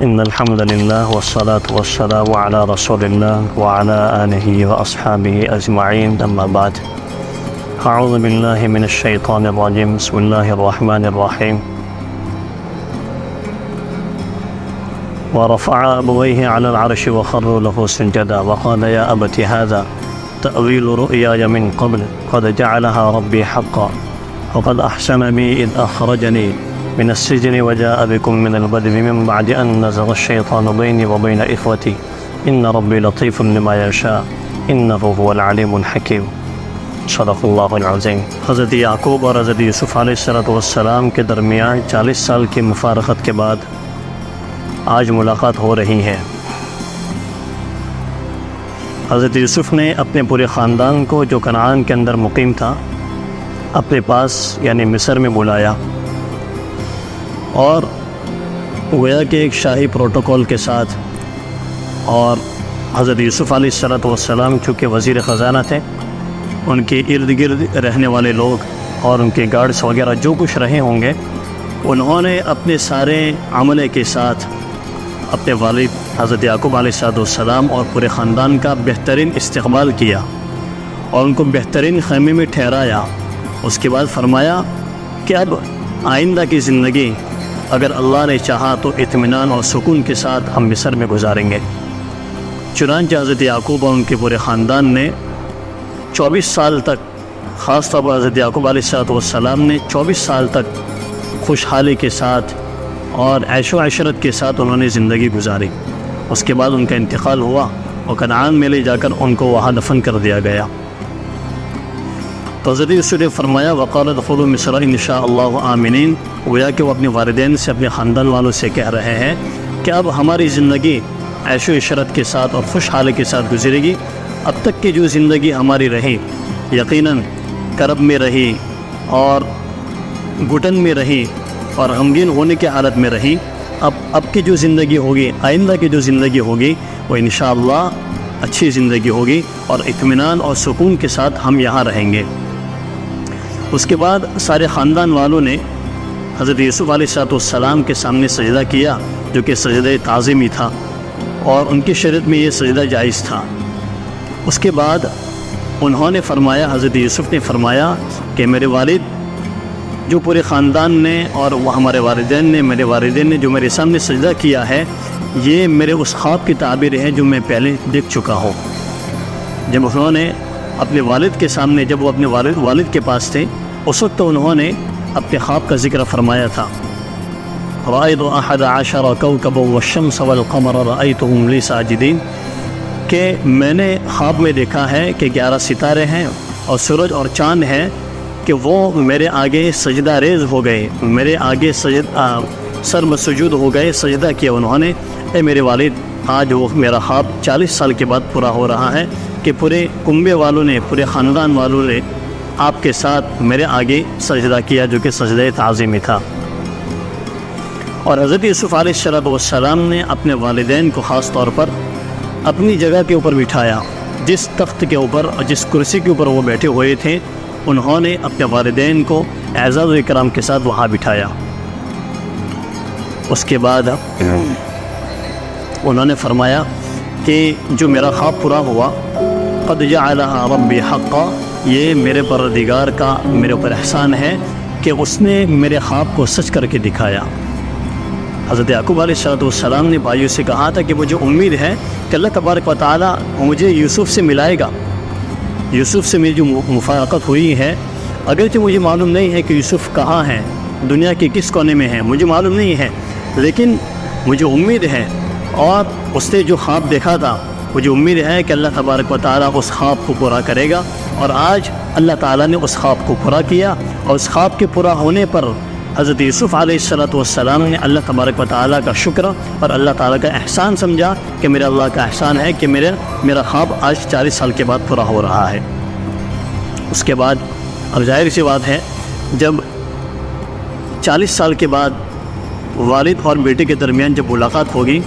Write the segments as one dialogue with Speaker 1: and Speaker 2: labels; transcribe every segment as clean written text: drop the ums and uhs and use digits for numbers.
Speaker 1: إن الحمد لله والصلاة والسلام على رسول الله وعلى آله وأصحابه أجمعين أما بعد أعوذ بالله من الشيطان الرجيم بسم الله الرحمن الرحيم ورفع أبويه على العرش وخروا له سجدا وقال يا أبت هذا تأويل رؤياي من قبل قد جعلها ربي حقا وقد أحسن بي إذ أخرجني من السجن وجاء بكم من البدو من بعد أن نزغ الشيطان بيني وبين إخوتي إن ربي لطيف لما يشاء إنه هو العليم الحكيم صدق اللہ العظیم۔ حضرت یعقوب اور حضرت یوسف علیہ السلام کے درمیان 40 سال کی مفارقت کے بعد آج ملاقات ہو رہی ہے۔ حضرت یوسف نے اپنے پورے خاندان کو جو کنعان کے اندر مقیم تھا اپنے پاس یعنی مصر میں بلایا، اور گویا کہ ایک شاہی پروٹوکول کے ساتھ، اور حضرت یوسف علیہ السلام چونکہ وزیر خزانہ تھے، ان کے ارد گرد رہنے والے لوگ اور ان کے گارڈز وغیرہ جو کچھ رہے ہوں گے، انہوں نے اپنے سارے عملے کے ساتھ اپنے والد حضرت یعقوب علیہ السلام اور پورے خاندان کا بہترین استقبال کیا اور ان کو بہترین خیمے میں ٹھہرایا۔ اس کے بعد فرمایا کہ اب آئندہ کی زندگی اگر اللہ نے چاہا تو اطمینان اور سکون کے ساتھ ہم مصر میں گزاریں گے۔ چنانچہ حضرت یعقوب اور ان کے پورے خاندان نے 24 سال تک، خاص طور پر حضرت یعقوب علیہ السلام نے 24 سال تک خوشحالی کے ساتھ اور عیش و عشرت کے ساتھ انہوں نے زندگی گزاری۔ اس کے بعد ان کا انتقال ہوا اور کنعان میں لے جا کر ان کو وہاں دفن کر دیا گیا۔ تو حضرت یوسف نے فرمایا وقال ادخلوا مصر ان شاء اللہ آمنین، گویا کہ وہ اپنے والدین سے، اپنے خاندان والوں سے کہہ رہے ہیں کہ اب ہماری زندگی عیش و عشرت کے ساتھ اور خوشحالی کے ساتھ گزرے گی۔ اب تک کی جو زندگی ہماری رہی یقیناً کرب میں رہی اور گھٹن میں رہی اور غمگین ہونے کی حالت میں رہی، اب کی جو زندگی ہوگی، آئندہ کی جو زندگی ہوگی، وہ انشاءاللہ اچھی زندگی ہوگی اور اطمینان اور سکون کے ساتھ ہم یہاں رہیں گے۔ اس کے بعد سارے خاندان والوں نے حضرت یوسف علیہ السلام کے سامنے سجدہ کیا، جو کہ سجدہ تعظیمی تھا، اور ان کی شریعت میں یہ سجدہ جائز تھا۔ اس کے بعد انہوں نے فرمایا، حضرت یوسف نے فرمایا کہ میرے والد جو پورے خاندان نے اور وہ ہمارے والدین نے، میرے والدین نے جو میرے سامنے سجدہ کیا ہے، یہ میرے اس خواب کی تعبیر ہے جو میں پہلے دیکھ چکا ہوں۔ جب انہوں نے اپنے والد کے سامنے، جب وہ اپنے والد کے پاس تھے، اس وقت انہوں نے اپنے خواب کا ذکر فرمایا تھا، رأيت 11 كوكبا والشمس والقمر رأيتهم لي ساجدين، کہ میں نے خواب میں دیکھا ہے کہ 11 ستارے ہیں اور سورج اور چاند ہیں کہ وہ میرے آگے سجدہ ریز ہو گئے، میرے آگے سر مسجود ہو گئے، سجدہ کیا انہوں نے۔ اے میرے والد، آج وہ میرا خواب 40 سال کے بعد پورا ہو رہا ہے کہ پورے کنبے والوں نے، پورے خاندان والوں نے آپ کے ساتھ میرے آگے سجدہ کیا، جو کہ سجدہ تعظیمی تھا۔ اور حضرت یوسف علیہ السلام نے اپنے والدین کو خاص طور پر اپنی جگہ کے اوپر بٹھایا، جس تخت کے اوپر اور جس کرسی کے اوپر وہ بیٹھے ہوئے تھے، انہوں نے اپنے والدین کو اعزاز و اکرام کے ساتھ وہاں بٹھایا۔ اس کے بعد انہوں نے فرمایا کہ جو میرا خواب پورا ہوا، قد جعلها ربی حقا، یہ میرے پروردگار کا میرے اوپر احسان ہے کہ اس نے میرے خواب کو سچ کر کے دکھایا۔ حضرت یعقوب علیہ السلام نے بھائیوں سے کہا تھا کہ مجھے امید ہے کہ اللہ تبارک و تعالی مجھے یوسف سے ملائے گا۔ یوسف سے میری جو مفارقت ہوئی ہے، اگرچہ مجھے معلوم نہیں ہے کہ یوسف کہاں ہیں، دنیا کے کس کونے میں ہیں، مجھے معلوم نہیں ہے، لیکن مجھے امید ہے، اور اس نے جو خواب دیکھا تھا مجھے امید ہے کہ اللہ تبارک و تعالیٰ اس خواب کو پورا کرے گا۔ اور آج اللہ تعالیٰ نے اس خواب کو پورا کیا، اور اس خواب کے پورا ہونے پر حضرت یوسف علیہ السلام نے اللہ تبارک و تعالیٰ کا شکر اور اللہ تعالیٰ کا احسان سمجھا کہ میرا اللہ کا احسان ہے کہ میرا خواب آج 40 سال کے بعد پورا ہو رہا ہے۔ اس کے بعد اب ظاہر سی بات ہے، جب 40 سال کے بعد والد اور بیٹے کے درمیان جب ملاقات ہوگی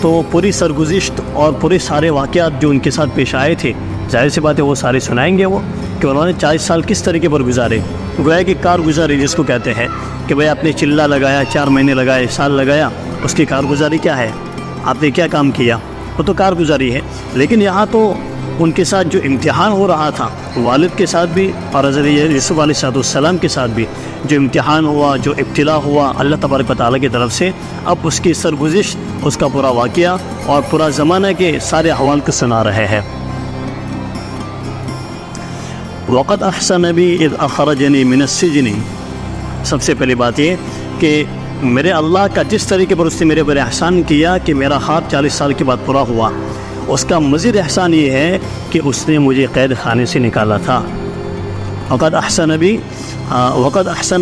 Speaker 1: تو پوری سرگزشت اور پورے سارے واقعات جو ان کے ساتھ پیش آئے تھے، ظاہر سی بات ہے وہ سارے سنائیں گے وہ کہ انہوں نے 40 سال کس طریقے پر گزارے، گویا کہ کار گزاری جس کو کہتے ہیں کہ بھئی آپ نے چلہ لگایا، 4 مہینے لگائے، سال لگایا، اس کی کارگزاری کیا ہے، آپ نے کیا کام کیا، وہ تو کارگزاری ہے۔ لیکن یہاں تو ان کے ساتھ جو امتحان ہو رہا تھا والد کے ساتھ بھی اور حضرت یوسف علیہ السلام کے ساتھ بھی جو امتحان ہوا، جو ابتلا ہوا اللہ تبارک و تعالیٰ کی طرف سے، اب اس کی سرگزشت، اس کا پورا واقعہ اور پورا زمانہ کے سارے احوال کو سنا رہے ہیں۔ وقد احسن بی اذ اخرجنی من السجن، سب سے پہلی بات یہ کہ میرے اللہ کا جس طریقے پر اس نے میرے پر احسان کیا کہ میرا خواب 40 سال کے بعد پورا ہوا، اس کا مزید احسان یہ ہے کہ اس نے مجھے قید خانے سے نکالا تھا۔ وقد احسن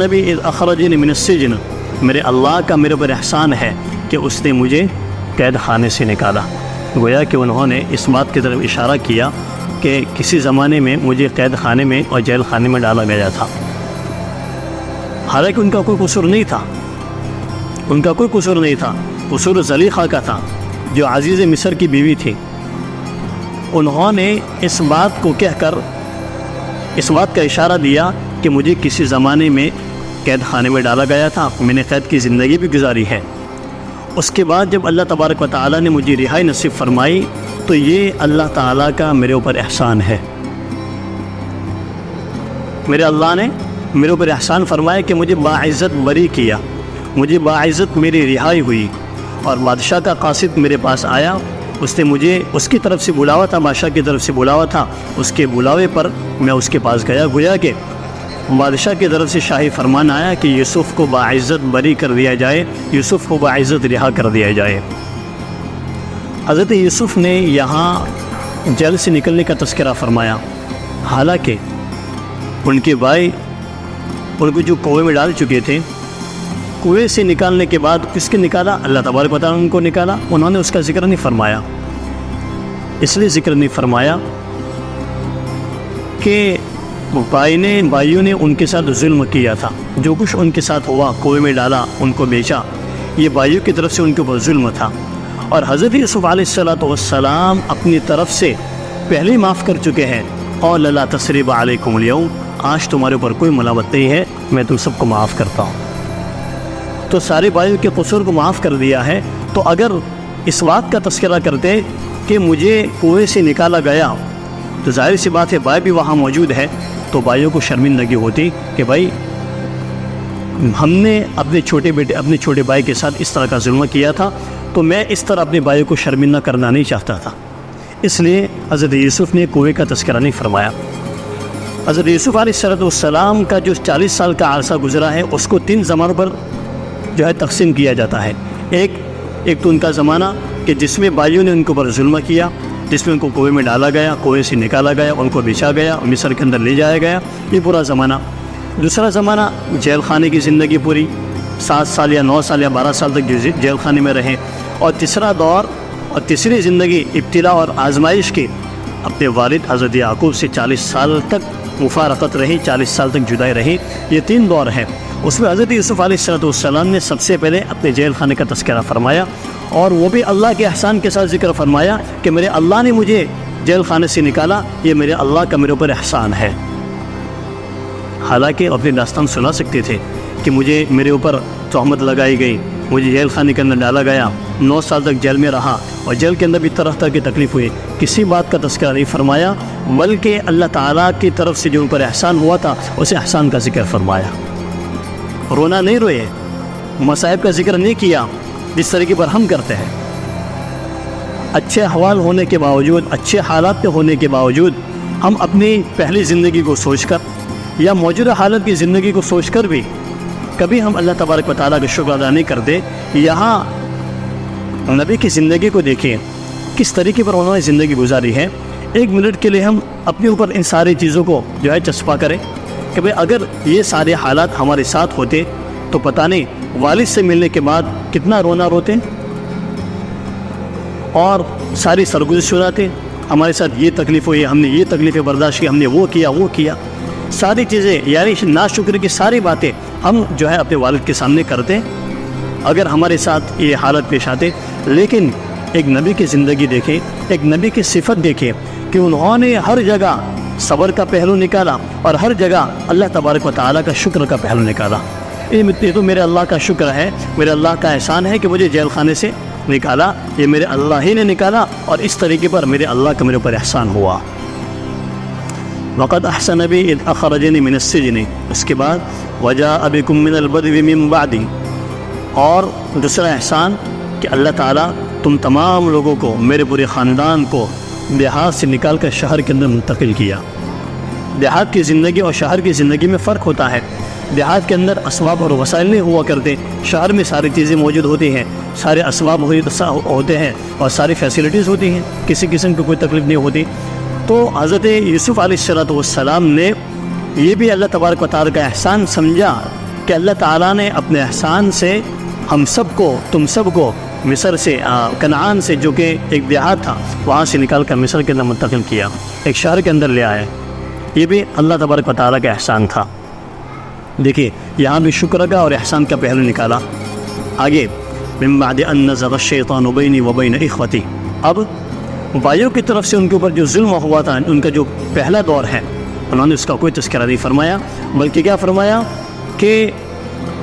Speaker 1: بی اذ اخرجنی من السجن، میرے اللہ کا میرے پر احسان ہے کہ اس نے مجھے قید خانے سے نکالا۔ گویا کہ انہوں نے اس بات کی طرف اشارہ کیا کہ کسی زمانے میں مجھے قید خانے میں اور جیل خانے میں ڈالا گیا تھا، حالانکہ ان کا کوئی قصور نہیں تھا، ان کا کوئی قصور نہیں تھا، قصور زلیخا کا تھا جو عزیز مصر کی بیوی تھی۔ انہوں نے اس بات کو کہہ کر اس بات کا اشارہ دیا کہ مجھے کسی زمانے میں قید خانے میں ڈالا گیا تھا، میں نے قید کی زندگی بھی گزاری ہے۔ اس کے بعد جب اللہ تبارک و تعالیٰ نے مجھے رہائی نصیب فرمائی تو یہ اللہ تعالیٰ کا میرے اوپر احسان ہے۔ میرے اللہ نے میرے اوپر احسان فرمایا کہ مجھے باعزت بری کیا، مجھے باعزت میری رہائی ہوئی، اور بادشاہ کا قاصد میرے پاس آیا، اس نے مجھے اس کی طرف سے بلاوا تھا، بادشاہ کی طرف سے بلاوا تھا، اس کے بلاوے پر میں اس کے پاس گیا۔ گویا کہ بادشاہ کی طرف سے شاہی فرمان آیا کہ یوسف کو باعزت بری کر دیا جائے، یوسف کو باعزت رہا کر دیا جائے۔ حضرت یوسف نے یہاں جیل سے نکلنے کا تذکرہ فرمایا، حالانکہ ان کے بھائی ان کو جو کنویں میں ڈال چکے تھے، کنویں سے نکالنے کے بعد کس کے نکالا؟ اللہ تبارک و تعالیٰ ان کو نکالا، انہوں نے اس کا ذکر نہیں فرمایا۔ اس لیے ذکر نہیں فرمایا کہ بھائیوں نے ان کے ساتھ ظلم کیا تھا، جو کچھ ان کے ساتھ ہوا، کنویں میں ڈالا، ان کو بیچا، یہ بھائیوں کی طرف سے ان کے اوپر ظلم تھا۔ اور حضرت یوسف علیہ السلام اپنی طرف سے پہلے معاف کر چکے ہیں، قال لا تثریب علیکم اليوم، آج تمہارے اوپر کوئی ملامت نہیں ہے، میں تم سب کو معاف کرتا ہوں۔ تو سارے بھائیوں کے قصور کو معاف کر دیا ہے۔ تو اگر اس بات کا تذکرہ کرتے کہ مجھے کنویں سے نکالا گیا تو ظاہر سی بات ہے بھائی بھی وہاں موجود ہے، تو بھائیوں کو شرمندگی ہوتی کہ بھائی ہم نے اپنے چھوٹے بھائی کے ساتھ اس طرح کا ظلم کیا تھا، تو میں اس طرح اپنے بھائیوں کو شرمندہ کرنا نہیں چاہتا تھا، اس لیے حضرت یوسف نے کنویں کا تذکرہ نہیں فرمایا۔ حضرت یوسف علیہ السلام کا جو 40 سال کا عرصہ گزرا ہے اس کو 3 زمانوں پر جو ہے تقسیم کیا جاتا ہے۔ ایک تو ان کا زمانہ کہ جس میں بھائیوں نے ان کے اوپر ظلم کیا، جس میں ان کو کنویں میں ڈالا گیا، کنویں سے نکالا گیا، ان کو بیچا گیا، مصر کے اندر لے جایا گیا، یہ پورا زمانہ۔ دوسرا زمانہ جیل خانے کی زندگی پوری 7 سال یا 9 سال یا 12 سال تک جیل خانے میں رہے، اور تیسرا دور اور تیسری زندگی ابتلا اور آزمائش کی، اپنے والد حضرت یعقوب سے 40 سال تک مفارقت رہی، 40 سال تک جدائی رہی، یہ 3 دور ہیں۔ اس میں حضرت یوسف علیہ السلام نے سب سے پہلے اپنے جیل خانے کا تذکرہ فرمایا، اور وہ بھی اللہ کے احسان کے ساتھ ذکر فرمایا کہ میرے اللہ نے مجھے جیل خانے سے نکالا، یہ میرے اللہ کا میرے اوپر احسان ہے۔ حالانکہ اپنی داستان سنا سکتے تھے کہ مجھے میرے اوپر تہمت لگائی گئی، مجھے جیل خانے کے اندر ڈالا گیا، 9 سال تک جیل میں رہا، اور جیل کے اندر بھی طرح طرح کی تکلیف ہوئی، کسی بات کا تذکرہ نہیں فرمایا، بلکہ اللہ تعالیٰ کی طرف سے جو ان پر احسان ہوا تھا اسے احسان کا ذکر فرمایا۔ رونا نہیں روئے، مصائب کا ذکر نہیں کیا جس طریقے پر ہم کرتے ہیں۔ اچھے احوال ہونے کے باوجود، اچھے حالات کے ہونے کے باوجود، ہم اپنی پہلی زندگی کو سوچ کر یا موجودہ حالت کی زندگی کو سوچ کر بھی کبھی ہم اللہ تبارک و تعالیٰ کا شکر ادا نہیں کرتے۔ یہاں نبی کی زندگی کو دیکھیں، کس طریقے پر انہوں نے زندگی گزاری ہے۔ 1 منٹ کے لیے ہم اپنے اوپر ان ساری چیزوں کو جو ہے چسپا کریں کہ بھئی اگر یہ سارے حالات ہمارے ساتھ ہوتے تو پتہ نہیں والد سے ملنے کے بعد کتنا رونا روتے اور ساری سرگزش سناتے، ہمارے ساتھ یہ تکلیف ہوئی، ہم نے یہ تکلیفیں برداشت کی، ہم نے وہ کیا، ساری چیزیں، یعنی ناشکر کی ساری باتیں ہم جو ہے اپنے والد کے سامنے کرتے اگر ہمارے ساتھ یہ حالت پیش آتے۔ لیکن ایک نبی کی زندگی دیکھیں، ایک نبی کی صفت دیکھیں کہ انہوں نے ہر جگہ صبر کا پہلو نکالا اور ہر جگہ اللہ تبارک و تعالیٰ کا شکر کا پہلو نکالا۔ یہ تو میرے اللہ کا شکر ہے، میرے اللہ کا احسان ہے کہ مجھے جیل خانے سے نکالا، یہ میرے اللہ ہی نے نکالا، اور اس طریقے پر میرے اللہ کا میرے اوپر احسان ہوا۔ وقد احسن بی اذ اخرجنی من السجن، اس کے بعد وجاء بکم من البدو من بعدی، اور دوسرا احسان کہ اللہ تعالیٰ تم تمام لوگوں کو، میرے پورے خاندان کو دیہات سے نکال کر شہر کے اندر منتقل کیا۔ دیہات کی زندگی اور شہر کی زندگی میں فرق ہوتا ہے۔ دیہات کے اندر اسباب اور وسائل نہیں ہوا کرتے، شہر میں ساری چیزیں موجود ہوتی ہیں، سارے اسباب ہوتے ہیں اور ساری فیسلٹیز ہوتی ہیں، کسی قسم کی کوئی تکلیف نہیں ہوتی۔ تو حضرت یوسف علیہ السلام نے یہ بھی اللہ تبارک و تعالیٰ کا احسان سمجھا کہ اللہ تعالیٰ نے اپنے احسان سے ہم سب کو، تم سب کو مصر سے، کنعان سے جو کہ ایک دیہات تھا، وہاں سے نکال کر مصر کے اندر منتقل کیا، ایک شہر کے اندر لے آئے۔ یہ بھی اللہ تبارک و تعالیٰ کا احسان تھا۔ دیکھیے یہاں بھی شکر کا اور احسان کا پہلو نکالا۔ آگے من بعد ان نزغ الشیطان بینی و بین اخوتی، اب بھائیوں کی طرف سے ان کے اوپر جو ظلم ہوا تھا، ان کا جو پہلا دور ہے، انہوں نے اس کا کوئی تذکرہ نہیں فرمایا، بلکہ کیا فرمایا کہ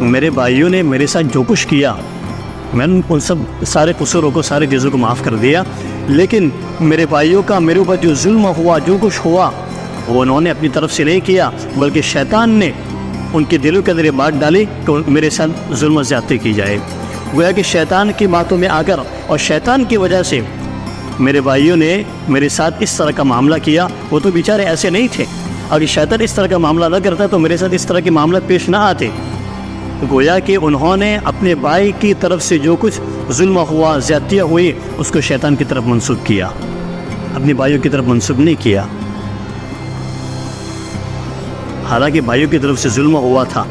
Speaker 1: میرے بھائیوں نے میرے ساتھ جو کچھ کیا، میں نے ان سب سارے قصوروں کو، ساری چیزوں کو معاف کر دیا، لیکن میرے بھائیوں کا میرے اوپر جو ظلم ہوا، جو کچھ ہوا، وہ انہوں نے اپنی طرف سے نہیں کیا، بلکہ شیطان نے ان کے دلوں کے اندر یہ بات ڈالی کہ میرے ساتھ ظلم و زیادتی کی جائے۔ گویا کہ شیطان کی باتوں میں آ کر اور شیطان کی وجہ سے میرے بھائیوں نے میرے ساتھ اس طرح کا معاملہ کیا۔ وہ تو بیچارے ایسے نہیں تھے، اگر شیطان اس طرح کا معاملہ نہ کرتا تو میرے ساتھ اس طرح کے معاملات پیش نہ آتے۔ گویا کہ انہوں نے اپنے بھائی کی طرف سے جو کچھ ظلم ہوا، زیادتیاں ہوئی، اس کو شیطان کی طرف منسوب کیا، اپنے بھائیوں کی طرف منسوب نہیں کیا۔ حالانکہ بھائیوں کی طرف سے ظلم ہوا تھا،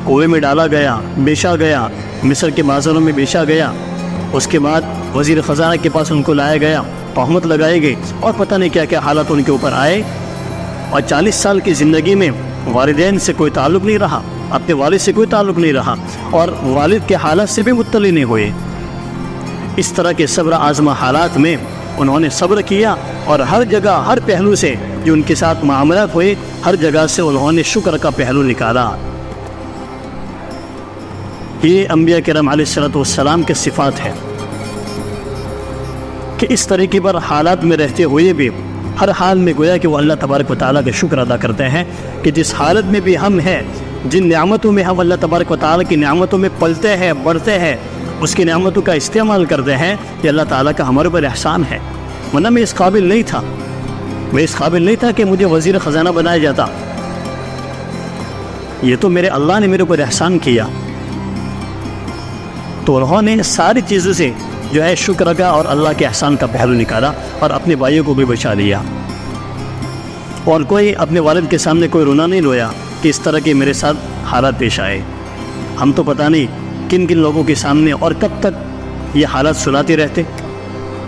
Speaker 1: کنویں میں ڈالا گیا، بیچا گیا، مصر کے بازاروں میں بیچا گیا، اس کے بعد وزیر خزانہ کے پاس ان کو لایا گیا، تہمت لگائی گئی، اور پتہ نہیں کیا کیا حالات ان کے اوپر آئے، اور 40 سال کی زندگی میں والدین سے کوئی تعلق نہیں رہا، اپنے والد سے کوئی تعلق نہیں رہا، اور والد کے حالات سے بھی مطلع نہیں ہوئے۔ اس طرح کے صبر آزما حالات میں انہوں نے صبر کیا، اور ہر جگہ، ہر پہلو سے جو ان کے ساتھ معاملات ہوئے، ہر جگہ سے انہوں نے شکر کا پہلو نکالا۔ یہ انبیاء کرام علیہ السلام کے صفات ہیں کہ اس طریقے پر حالات میں رہتے ہوئے بھی ہر حال میں گویا کہ وہ اللہ تبارک و تعالیٰ کا شکر ادا کرتے ہیں کہ جس حالت میں بھی ہم ہیں، جن نعمتوں میں ہم اللہ تبارک و تعالیٰ کی نعمتوں میں پلتے ہیں، بڑھتے ہیں، اس کی نعمتوں کا استعمال کرتے ہیں، یہ اللہ تعالیٰ کا ہمارے اوپر احسان ہے۔ ورنہ میں اس قابل نہیں تھا، میں اس قابل نہیں تھا کہ مجھے وزیر خزانہ بنایا جاتا۔ یہ تو میرے اللہ نے میرے اوپر احسان کیا۔ تو انہوں نے ساری چیزوں سے جو ہے شکر کا اور اللہ کے احسان کا پہلو نکالا، اور اپنے بھائیوں کو بھی بچا لیا، اور کوئی اپنے والد کے سامنے کوئی رونا نہیں رویا کہ اس طرح کے میرے ساتھ حالات پیش آئے۔ ہم تو پتہ نہیں کن کن لوگوں کے سامنے اور کب تک یہ حالات سناتے رہتے،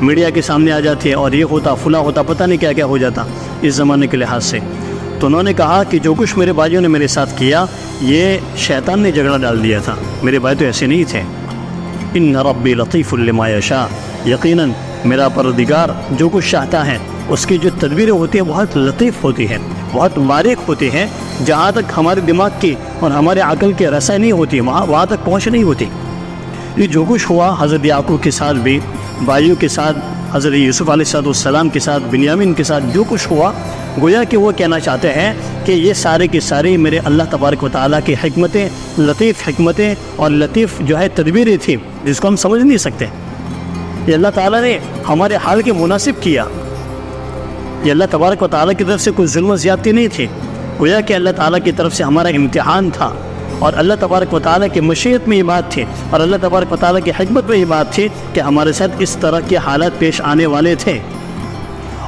Speaker 1: میڈیا کے سامنے آ جاتی ہے، اور یہ ہوتا، فلاں ہوتا، پتہ نہیں کیا کیا ہو جاتا اس زمانے کے لحاظ سے۔ تو انہوں نے کہا کہ جو کچھ میرے بھائیوں نے میرے ساتھ کیا، یہ شیطان نے جھگڑا ڈال دیا تھا، میرے بھائی تو ایسے نہیں تھے۔ ان ربی لطیف لما یشاء، یقیناً میرا پروردگار جو کچھ چاہتا ہے اس کی جو تدبیریں ہوتی ہیں بہت لطیف ہوتی ہیں، بہت باریک ہوتی ہیں، جہاں تک ہمارے دماغ کی اور ہمارے عقل کی رسائی نہیں ہوتی، وہاں تک پہنچ نہیں ہوتی۔ یہ جو کچھ ہوا حضرت یعقوب کے ساتھ بھی، بھائیوں کے ساتھ، حضرت یوسف علیہ السلام کے ساتھ، بنیامین کے ساتھ جو کچھ ہوا، گویا کہ وہ کہنا چاہتے ہیں کہ یہ سارے کی ساری میرے اللہ تبارک و تعالیٰ کی حکمتیں، لطیف حکمتیں اور لطیف جو ہے تدبیریں تھیں، جس کو ہم سمجھ نہیں سکتے۔ یہ اللہ تعالیٰ نے ہمارے حال کے مناسب کیا، یہ اللہ تبارک و تعالیٰ کی طرف سے کوئی ظلم و زیادتی نہیں تھی، گویا کہ اللہ تعالیٰ کی طرف سے ہمارا امتحان تھا، اور اللہ تبارک و تعالیٰ کی مشیت میں یہ بات تھی، اور اللہ تبارک و تعالیٰ کی حکمت میں یہ بات تھی کہ ہمارے ساتھ اس طرح کے حالات پیش آنے والے تھے،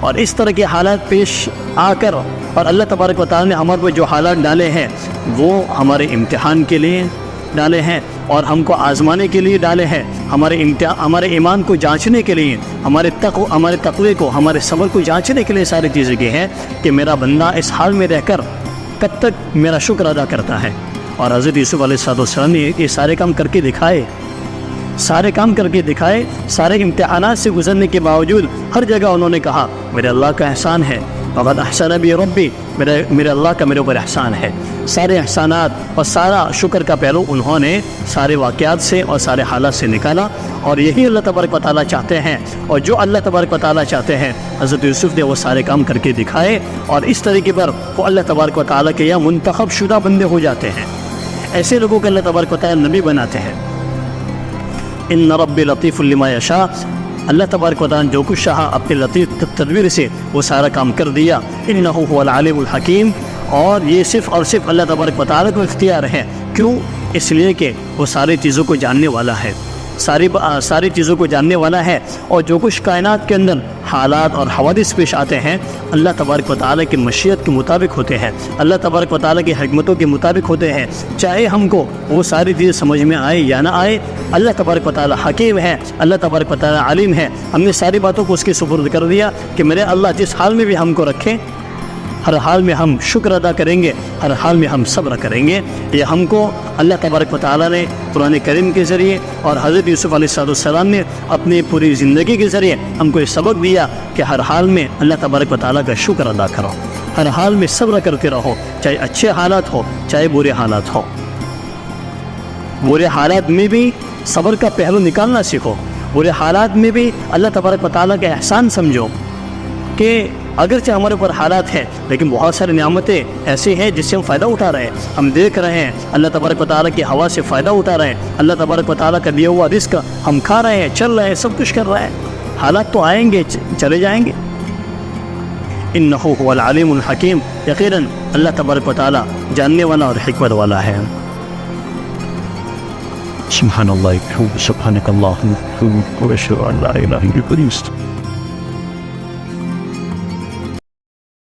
Speaker 1: اور اس طرح کے حالات پیش آ کر اور اللہ تبارک و تعالیٰ نے ہمارے پر جو حالات ڈالے ہیں وہ ہمارے امتحان کے لیے ڈالے ہیں، اور ہم کو آزمانے کے لیے ڈالے ہیں، ہمارے ایمان کو جانچنے کے لیے، ہمارے تقوی کو، ہمارے صبر کو جانچنے کے لیے ساری چیزیں کی ہیں کہ میرا بندہ اس حال میں رہ کر کب تک میرا شکر ادا کرتا ہے۔ اور حضرت یوسف علیہ السلام نے یہ سارے کام کر کے دکھائے، سارے امتحانات سے گزرنے کے باوجود ہر جگہ انہوں نے کہا میرے اللہ کا احسان ہے، فقد احسن بی ربی، میرے اللہ کا میرے اوپر احسان ہے۔ سارے احسانات اور سارا شکر کا پہلو انہوں نے سارے واقعات سے اور سارے حالات سے نکالا، اور یہی اللہ تبارک و تعالیٰ چاہتے ہیں، اور جو اللہ تبارک و تعالیٰ چاہتے ہیں حضرت یوسف نے وہ سارے کام کر کے دکھائے، اور اس طریقے پر وہ اللہ تبارک و تعالیٰ کے یہاں منتخب شدہ بندے ہو جاتے ہیں۔ ایسے لوگوں کو اللہ تبارک و تعالیٰ نبی بناتے ہیں۔ ان رب لطیف لما یشاء، اللہ تبارک و تعالیٰ جو کچھ چاہا اپنے لطیف تدبیر سے وہ سارا کام کر دیا۔ انہ هو العلیم الحکیم، اور یہ صرف اور صرف اللہ تبارک و تعالیٰ کو اختیار ہے۔ کیوں؟ اس لیے کہ وہ ساری چیزوں کو جاننے والا ہے، ساری چیزوں کو جاننے والا ہے، اور جو کچھ کائنات کے اندر حالات اور حوادث پیش آتے ہیں اللہ تبارک و تعالیٰ کی مشیت کے مطابق ہوتے ہیں، اللہ تبارک و تعالیٰ کی حکمتوں کے مطابق ہوتے ہیں، چاہے ہم کو وہ ساری چیزیں سمجھ میں آئے یا نہ آئے۔ اللہ تبارک و تعالیٰ حکیم ہے، اللہ تبارک و تعالیٰ علیم ہے۔ ہم نے ساری باتوں کو اس کے سپرد کر دیا کہ میرے اللہ جس حال میں بھی ہم کو رکھے، ہر حال میں ہم شکر ادا کریں گے، ہر حال میں ہم صبر کریں گے۔ یہ ہم کو اللہ تبارک و تعالیٰ نے قرآن کریم کے ذریعے اور حضرت یوسف علیہ السلام نے اپنی پوری زندگی کے ذریعے ہم کو یہ سبق دیا کہ ہر حال میں اللہ تبارک و تعالیٰ کا شکر ادا کرو، ہر حال میں صبر کرتے رہو، چاہے اچھے حالات ہو چاہے برے حالات ہو۔ برے حالات میں بھی صبر کا پہلو نکالنا سیکھو، برے حالات میں بھی اللہ تبارک و تعالیٰ کا احسان سمجھو کہ اگرچہ ہمارے اوپر حالات ہیں لیکن بہت ساری نعمتیں ایسی ہیں جس سے ہم فائدہ اٹھا رہے ہیں، ہم دیکھ رہے ہیں اللہ تبارک و تعالیٰ کی ہوا سے فائدہ اٹھا رہے ہیں، اللہ تبارک و تعالیٰ کا دیا ہوا رزق ہم کھا رہے ہیں، چل رہے ہیں، سب کچھ کر رہے ہیں۔ حالات تو آئیں گے، چلے جائیں گے۔ انہ هو العلیم الحکیم، یقیناً اللہ تبارک و تعالیٰ جاننے والا اور حکمت والا ہے۔
Speaker 2: سبحان اللہ، سبحانک اللہم وبحمدک، اشہد ان لا الہ الا انت۔